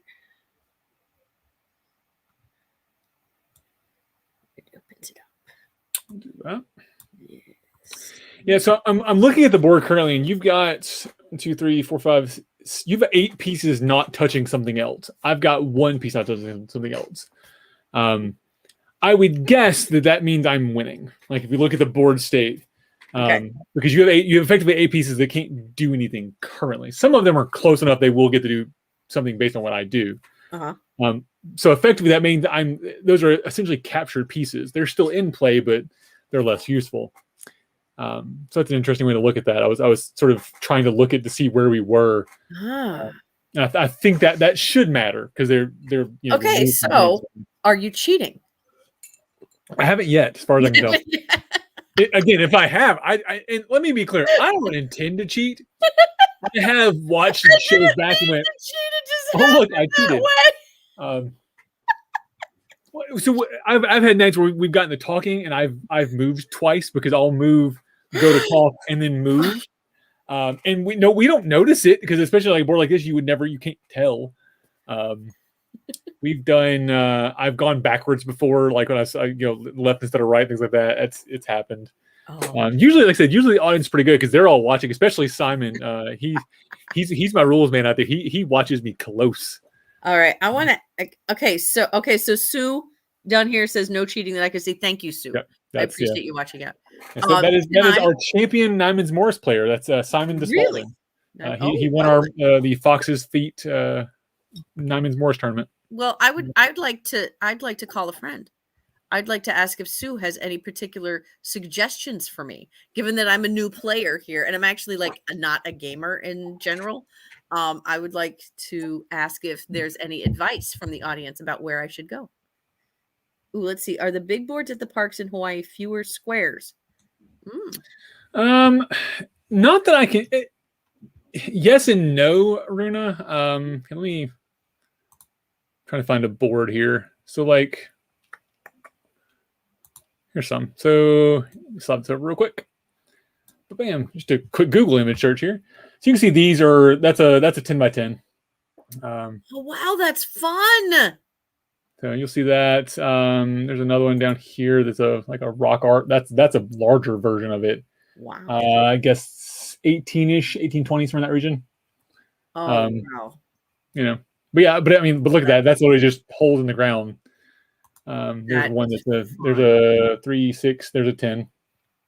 It opens it up. I'll do that. Yes. Yeah, so I'm looking at the board currently, and you've got 1, 2, 3, 4, 5. You've got 8 pieces not touching something else. I've got 1 piece not touching something else. I would guess that means I'm winning. Like if you look at the board state, because you have effectively 8 pieces that can't do anything currently. Some of them are close enough; they will get to do something based on what I do. So effectively, that means those are essentially captured pieces. They're still in play, but they're less useful. So that's an interesting way to look at that. I was sort of trying to look to see where we were. I think that should matter because they're okay. So are you cheating? I haven't yet, as far as I can tell. Again, if I have, and let me be clear, I don't intend to cheat. I have watched the shows back and went, "Oh look, I cheated." So I've had nights where we've gotten to talking, and I've moved twice because I'll move, go to talk, and then move. And we don't notice it because especially like a board like this, you can't tell. We've done. I've gone backwards before, like when I left instead of right, things like that. It's happened. Usually, like I said, the audience is pretty good because they're all watching. Especially Simon. He's my rules man out there. He watches me close. All right, I want to. Okay, so Sue down here says no cheating that I can see. Thank you, Sue. Yep, I appreciate you watching out. So that is our champion Nyman's Morris player. That's Simon Despalding. Really? He won our the Fox's Feet Nyman's Morris tournament. Well, I'd like to call a friend. I'd like to ask if Sue has any particular suggestions for me, given that I'm a new player here and I'm actually like not a gamer in general. I would like to ask if there's any advice from the audience about where I should go. Ooh, let's see. Are the big boards at the parks in Hawaii fewer squares? Not that I can. Yes and no, Runa. Let me try to find a board here. So like, here's some. So slide this over real quick. Bam! Just a quick Google image search here. So you can see that's a 10 by 10. Oh wow, that's fun. So you'll see that. There's another one down here that's like a rock art. That's a larger version of it. Wow. I guess 18-ish, 1820s from that region. Oh wow. But look at that. That's literally just holes in the ground. There's one there's a 3, 6. There's a 10.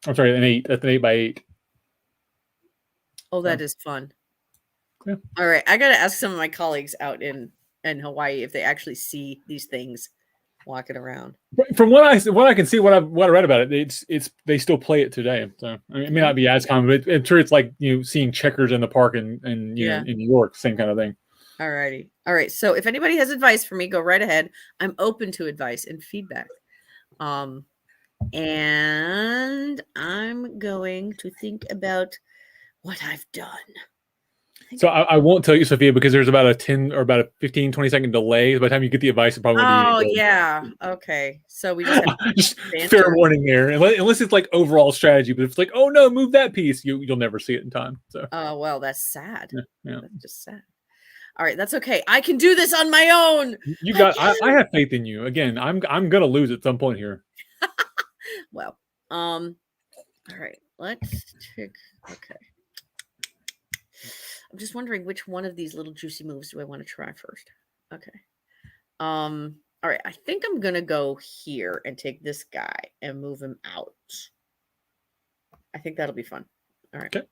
I'm sorry, an 8. That's an 8 by 8. Oh, that is fun. Yeah. All right, I gotta ask some of my colleagues out in Hawaii if they actually see these things walking around. From what I can see, what I read about it, they still play it today. So it may not be as common, but I'm sure it's like seeing checkers in the park and in New York, same kind of thing. All righty. All right. So if anybody has advice for me, go right ahead. I'm open to advice and feedback. And I'm going to think about what I've done. So I won't tell you, Sophia, because there's about a 10 or about a 15, 20-second delay. By the time you get the advice, it probably won't be. Oh, yeah. Okay. So we just have just fair warning there. Unless it's like overall strategy, but if it's like, oh no, move that piece, you'll never see it in time. So. Oh, well, that's sad. Yeah. That's just sad. All right, that's okay. I can do this on my own. I have faith in you. Again, I'm gonna lose at some point here. Well, all right. Let's check. Okay. I'm just wondering which one of these little juicy moves do I want to try first. Okay. All right. I think I'm gonna go here and take this guy and move him out. I think that'll be fun. All right. Okay.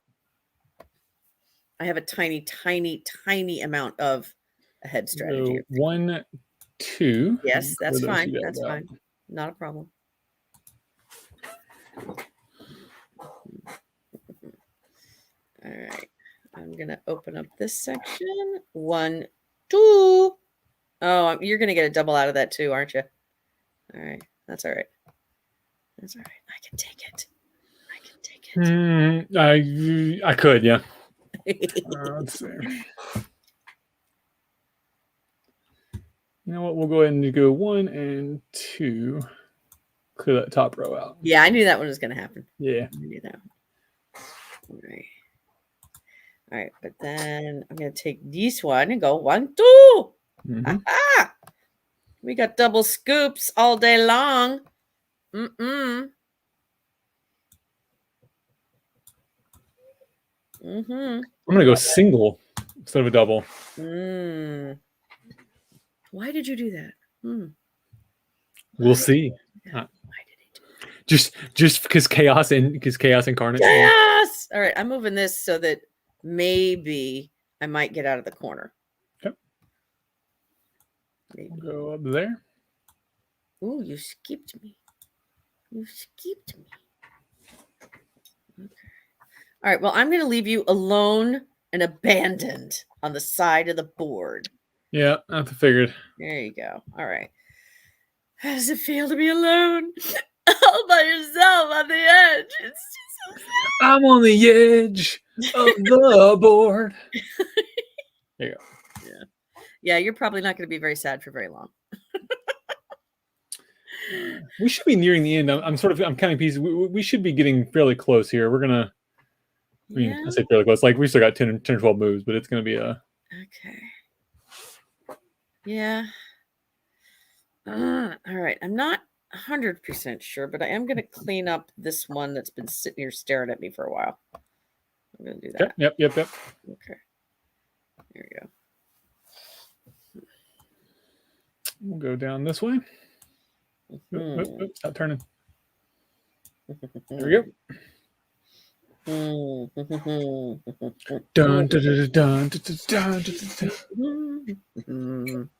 I have a tiny, tiny, tiny amount of a head strategy. So 1, 2. Yes, that's fine. That's fine. Not a problem. All right. I'm going to open up this section. 1, 2. Oh, you're going to get a double out of that too, aren't you? All right. That's all right. That's all right. I can take it. I could, yeah. Let's see. You know what? We'll go ahead and go 1 and 2. Clear that top row out. Yeah, I knew that one was going to happen. Yeah. I knew that. All right. But then I'm going to take this one and go 1, 2. Mm-hmm. Aha! We got double scoops all day long. Mm-hmm. I'm going to go single instead of a double. Why did you do that? We'll see. Why did he do that? Just because chaos incarnate. Chaos! All right, I'm moving this so that maybe I might get out of the corner. Yep. We'll go up there. Ooh, you skipped me. Okay. All right, well, I'm going to leave you alone and abandoned on the side of the board. Yeah, I figured. There you go. All right. How does it feel to be alone? All by yourself on the edge. It's just so sad. I'm on the edge of the board. There you go. Yeah, you're probably not going to be very sad for very long. We should be nearing the end. I'm counting pieces. We should be getting fairly close here. We're gonna. I say fairly close. Like we still got 10 or 12 moves, but it's gonna be a. Okay. Yeah. All right. I'm not 100% sure, but I am going to clean up this one that's been sitting here staring at me for a while. I'm going to do that. Yep. Okay. There we go. We'll go down this way. Stop turning. There we go. Dun, dun, dun, dun, dun, dun, dun.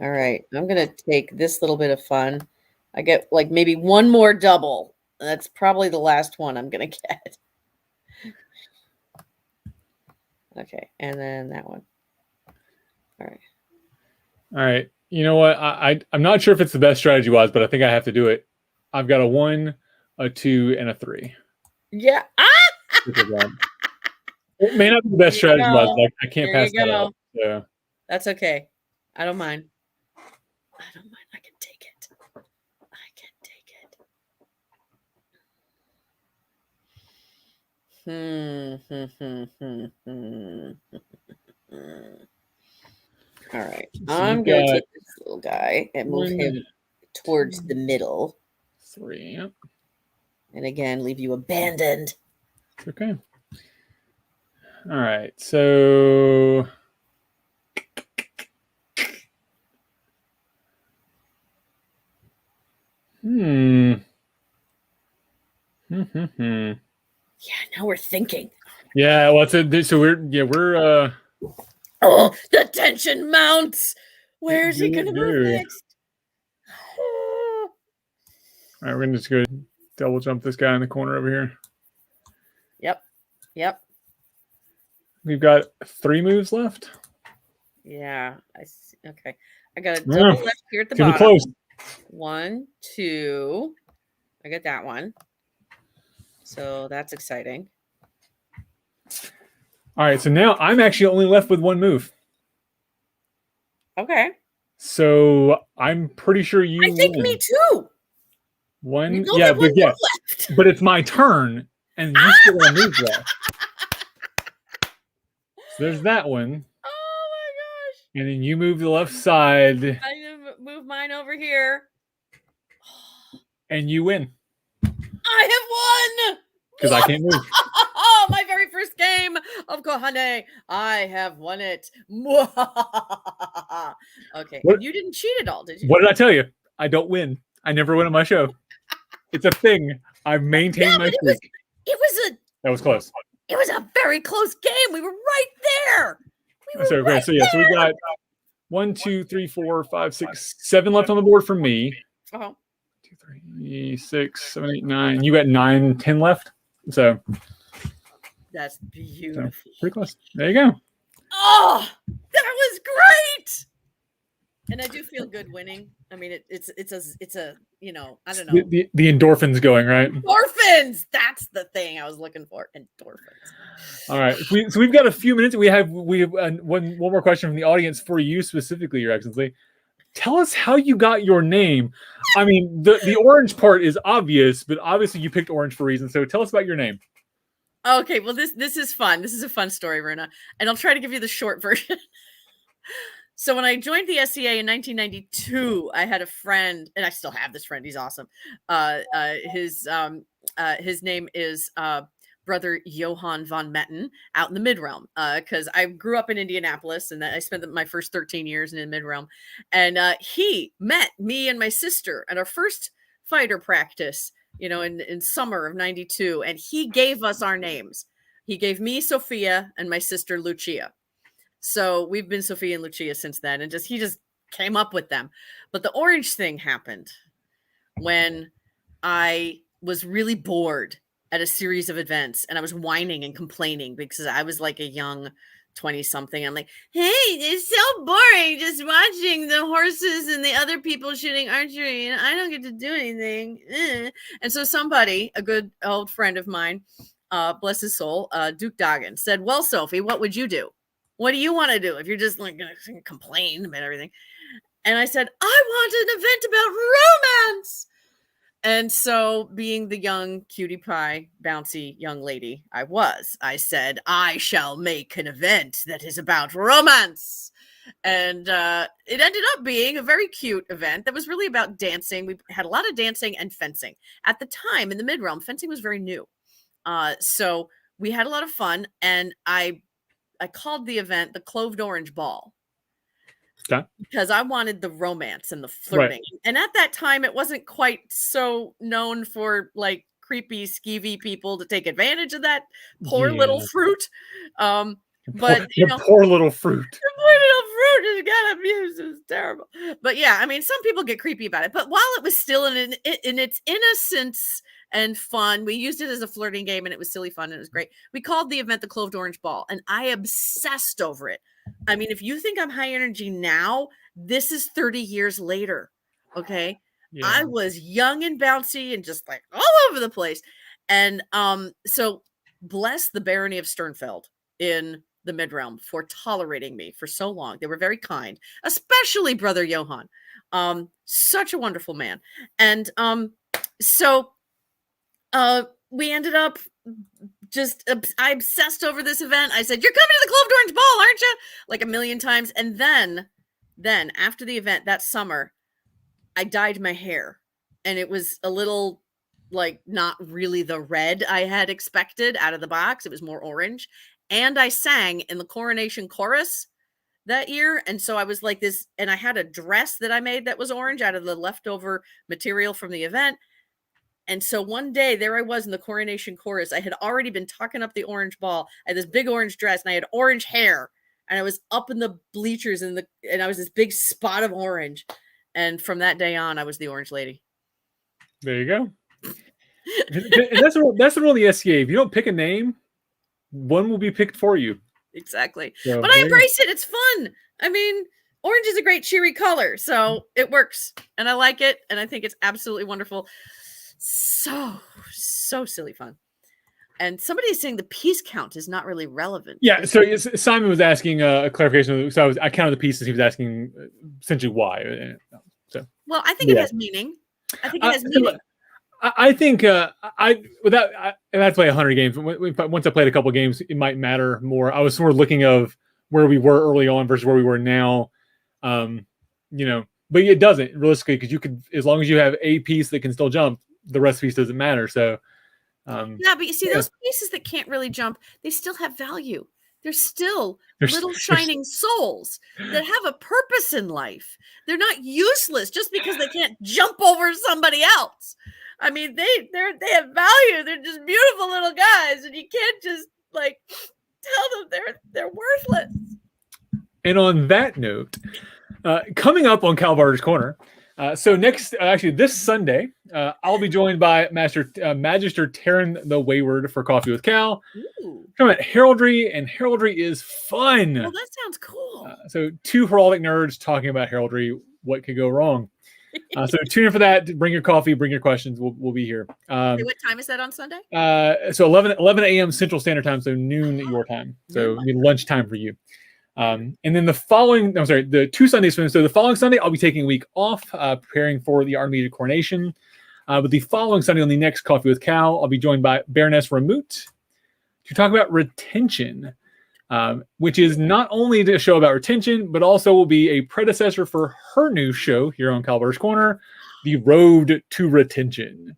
All right. I'm going to take this little bit of fun. I get like maybe one more double. That's probably the last one I'm going to get. Okay. And then that one. All right. You know what? I'm not sure if it's the best strategy-wise, but I think I have to do it. I've got a 1, a 2, and a 3. Yeah. It may not be the best strategy, but I can't pass that up. Yeah. That's okay. I don't mind. I can take it. All right. I'm going to take this little guy and move him towards the middle. 3. Yep. And again, leave you abandoned. Okay. All right. So. Yeah, now we're thinking. Yeah, what's it? So we're Oh, the tension mounts. Where's he gonna move next? All right, we're gonna just go double jump this guy in the corner over here. Yep. We've got 3 moves left. Yeah, I see. Okay, I got a double left here at the bottom. Close. 1, 2. I got that one. So that's exciting. All right, so now I'm actually only left with 1 move. Okay. So I'm pretty sure you. I think me too. 1, yeah, but it's my turn, and you still have moves left. So there's that one. Oh my gosh! And then you move the left side. I move mine over here, and you win. I have won because I can't move. Oh, my very first game of Konane. I have won it. Okay. You didn't cheat at all, did you? What did I tell you? I don't win. I never win on my show. It's a thing. I've maintained my streak. That was close. It was a very close game. We were right there. So we got 1, 2, 3, 4, 5, 6, 7 left on the board for me. 2, 3, 6, 7, 8, 9. You got 9, 10 left. So that's beautiful. Pretty close. There you go. Oh, that was great. And I do feel good winning. I mean, it's a I don't know. The endorphins going, right? Endorphins. That's the thing I was looking for. Endorphins. All right. So we've got a few minutes. We have one more question from the audience for you specifically, Your Excellency. Tell us how you got your name. I mean, the orange part is obvious, but obviously you picked orange for a reason. So tell us about your name. Okay. Well, this is fun. This is a fun story, Runa, and I'll try to give you the short version. So when I joined the SCA in 1992, I had a friend, and I still have this friend. He's awesome. His name is Brother Johann von Metten out in the Mid-Realm, because I grew up in Indianapolis, and I spent my first 13 years in the Mid-Realm. And he met me and my sister at our first fighter practice, in summer of 92, and he gave us our names. He gave me Sophia and my sister Lucia. So we've been Sophia and Lucia since then, and he just came up with them. But the orange thing happened when I was really bored at a series of events, and I was whining and complaining because I was like a young 20-something. I'm like, hey, it's so boring just watching the horses and the other people shooting archery, and I don't get to do anything. And so somebody, a good old friend of mine, bless his soul, Duke Doggin, said, well, Sophie, what would you do? What do you want to do if you're just like going to complain about everything? And I said, I want an event about romance. And so, being the young cutie pie, bouncy young lady I said, I shall make an event that is about romance. And it ended up being a very cute event that was really about dancing. We had a lot of dancing and fencing. At the time, in the Mid-Realm, fencing was very new. So we had a lot of fun, and I called the event the Cloved Orange Ball. Okay. Because I wanted the romance and the flirting. Right. And at that time, it wasn't quite so known for like creepy, skeevy people to take advantage of that poor little fruit. But poor little fruit. The poor little fruit has got abused. It's terrible. But yeah, I mean, some people get creepy about it. But while it was still in its innocence and fun, we used it as a flirting game, and it was silly fun, and it was great. We called the event the Cloved Orange Ball, and I obsessed over it. I mean, if you think I'm high energy now, this is 30 years later. Okay. Yeah. I was young and bouncy and just like all over the place. And so bless the barony of Sternfeld in the Mid-Realm for tolerating me for so long. They were very kind, especially Brother Johann. Such a wonderful man. And so we ended up I obsessed over this event. I said, you're coming to the Cloved Orange Ball, aren't you? Like a million times. And then after the event that summer, I dyed my hair, and it was a little like not really the red I had expected out of the box. It was more orange. And I sang in the coronation chorus that year. And so I was like this, and I had a dress that I made that was orange out of the leftover material from the event. And so one day there I was in the coronation chorus. I had already been tucking up the orange ball. I had this big orange dress, and I had orange hair, and I was up in the bleachers and I was this big spot of orange. And from that day on, I was the orange lady. There you go. And that's the rule of the SCA. If you don't pick a name, one will be picked for you. Exactly. So, but I embrace it. It's fun. I mean, orange is a great cheery color, so it works, and I like it, and I think it's absolutely wonderful. So silly fun. And somebody is saying the piece count is not really relevant. Yeah, so Simon was asking a clarification. So I counted the pieces. He was asking essentially why. So well, I think it has meaning. I think it has meaning. I think I'd play 100 games. Once I played a couple of games, it might matter more. I was sort of looking of where we were early on versus where we were now. But it doesn't realistically, because you could, as long as you have a piece that can still jump, the rest of the piece doesn't matter. So yeah, but you see, those pieces that can't really jump, they still have value. They're still little shining souls that have a purpose in life. They're not useless just because they can't jump over somebody else. I mean, they have value. They're just beautiful little guys, and you can't just like tell them they're worthless. And on that note, coming up on Kal-bardr's Corner, So next, actually this Sunday, I'll be joined by Magister Taryn the Wayward for Coffee with Cal. Ooh. Talking about heraldry, and heraldry is fun. Well, that sounds cool. So two heraldic nerds talking about heraldry. What could go wrong? So tune in for that. Bring your coffee. Bring your questions. We'll be here. Hey, what time is that on Sunday? So 11 a.m. Central Standard Time. So noon your time. So lunchtime for you. And then the 2 Sundays. So the following Sunday, I'll be taking a week off, preparing for the Artemisia coronation. But the following Sunday on the next Coffee with Cal, I'll be joined by Baroness Ramut to talk about retention, which is not only a show about retention, but also will be a predecessor for her new show here on Kellers Corner, The Road to Retention.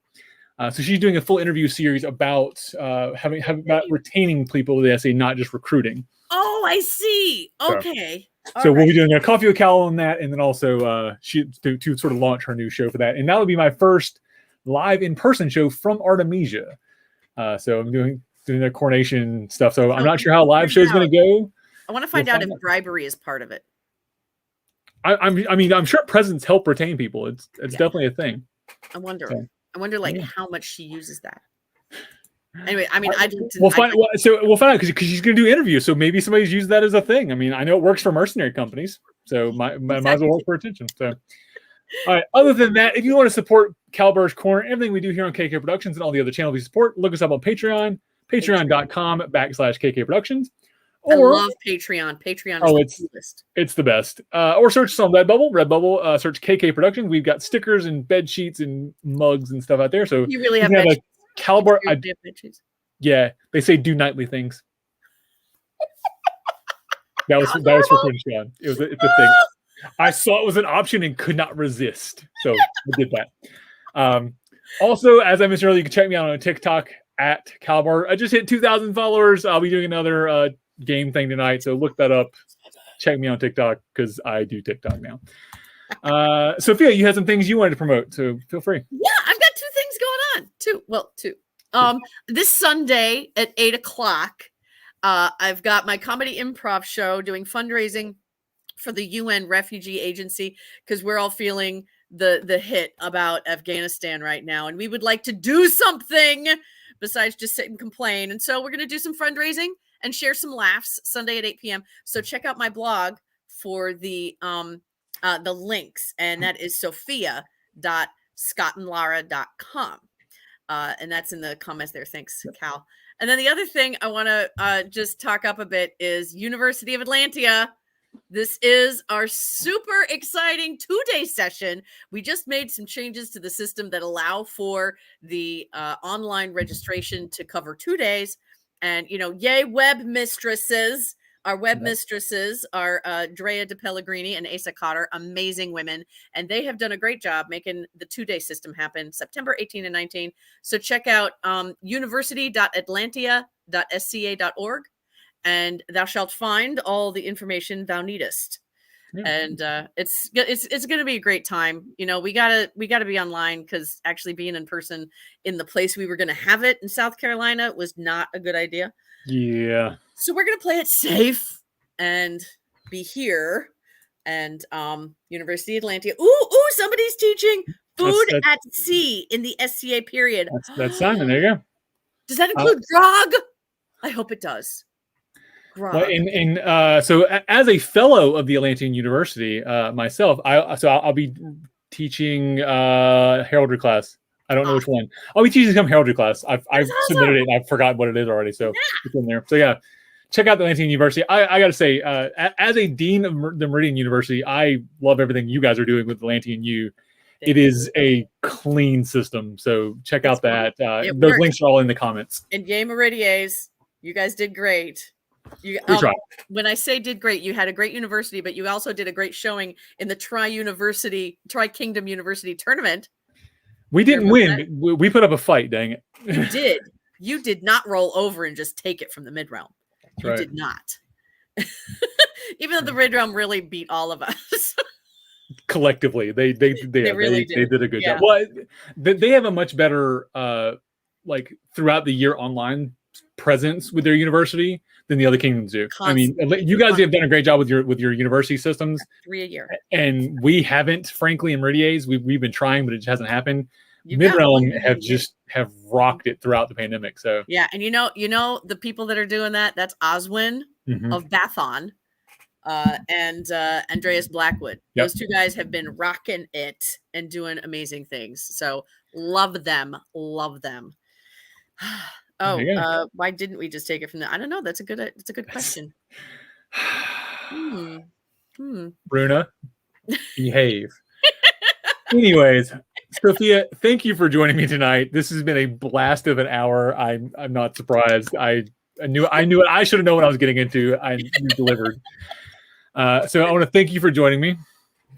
So she's doing a full interview series about about retaining people with the SA, not just recruiting. Oh, I see. Okay. So we'll be doing a Coffee with Cal on that, and then also to sort of launch her new show for that. And that will be my first live in-person show from Artemisia. So I'm doing the coronation stuff. So I'm not sure how live show is going to go. I want to find out if bribery is part of it. I'm sure presents help retain people. It's definitely a thing. I wonder how much she uses that. Anyway, we'll find out because she's going to do interviews. So maybe somebody's used that as a thing. I mean, I know it works for mercenary companies, so might as well work for attention. So, all right. Other than that, if you want to support Kal-bardr's Corner, everything we do here on KK Productions and all the other channels we support, look us up on Patreon, patreon.com/KK Productions. I love Patreon. Patreon is it's the best. Or search us on Redbubble. Search KK Productions. We've got stickers and bed sheets and mugs and stuff out there. So you really have bed Kal-bardr. Yeah, they say do nightly things. that was for Prince John. It's a thing. I saw it was an option and could not resist, so we did that. Also, as I mentioned earlier, you can check me out on TikTok at Kal-bardr. I just hit 2,000 followers. I'll be doing another game thing tonight, so look that up. Check me on TikTok because I do TikTok now. Sophia, you had some things you wanted to promote, so feel free. Yeah, I've got 2 things going on. Two. This Sunday at 8:00, I've got my comedy improv show doing fundraising for the UN Refugee Agency because we're all feeling the hit about Afghanistan right now, and we would like to do something besides just sit and complain. And so we're going to do some fundraising and share some laughs Sunday at 8 p.m. So check out my blog for the links, and that is sophia.scottandlara.com. And that's in the comments there. Thanks, Cal. And then the other thing I want to just talk up a bit is University of Atlantia. This is our super exciting 2-day session. We just made some changes to the system that allow for the online registration to cover 2 days. And, yay, web mistresses. Our web mistresses are Drea De Pellegrini and Asa Cotter, amazing women. And they have done a great job making the 2-day system happen, September 18 and 19. So check out university.atlantia.sca.org, and thou shalt find all the information thou needest. And it's going to be a great time. We gotta be online because actually being in person in the place we were going to have it in South Carolina was not a good idea. Yeah. So we're going to play it safe and be here. And University of Atlantia. Ooh, somebody's teaching food at sea in the SCA period. That's Simon. There you go. Does that include grog? I hope it does. Well, so as a fellow of the Atlantian University myself, I'll be teaching heraldry class. I don't know which one. I'll be teaching some heraldry class. I've submitted it. And I've forgotten what it is already. So it's in there. So yeah, check out the Atlantian University. I got to say, as a dean of the Meridian University, I love everything you guys are doing with Atlantian U. It is a clean system. So check out that. Those links are all in the comments. And yay, Meridiers. You guys did great. When I say did great, you had a great university, but you also did a great showing in the Tri-Kingdom University tournament. We didn't win. We put up a fight, dang it. You did. You did not roll over and just take it from the mid-realm. You did not. Even though the mid-realm really beat all of us. Collectively, they really did a good job. Well, they have a much better throughout the year online presence with their university than the other kingdoms do. Constantly. I mean, you guys have done a great job with your university systems. 3 a year. And we haven't, frankly, in Meridia's. We've been trying, but it just hasn't happened. Mid-Realm have rocked it throughout the pandemic. So yeah, and you know the people that are doing that, that's Oswin of Bathon and Andreas Blackwood. Yep. Those two guys have been rocking it and doing amazing things. So love them. Why didn't we just take it from there? I don't know. It's a good question. Bruna, behave. Anyways, Sophia, thank you for joining me tonight. This has been a blast of an hour. I'm not surprised. I knew it. I should have known what I was getting into. You delivered. So I want to thank you for joining me.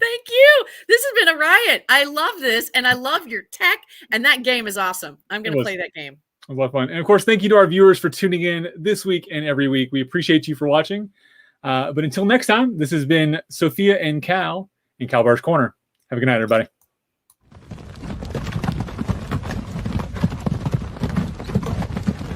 Thank you. This has been a riot. I love this, and I love your tech, and that game is awesome. I'm going to play that game. It was a lot of fun. And of course, thank you to our viewers for tuning in this week and every week. We appreciate you for watching. But until next time, this has been Sophia and Cal in Kal-bardr's Corner. Have a good night, everybody.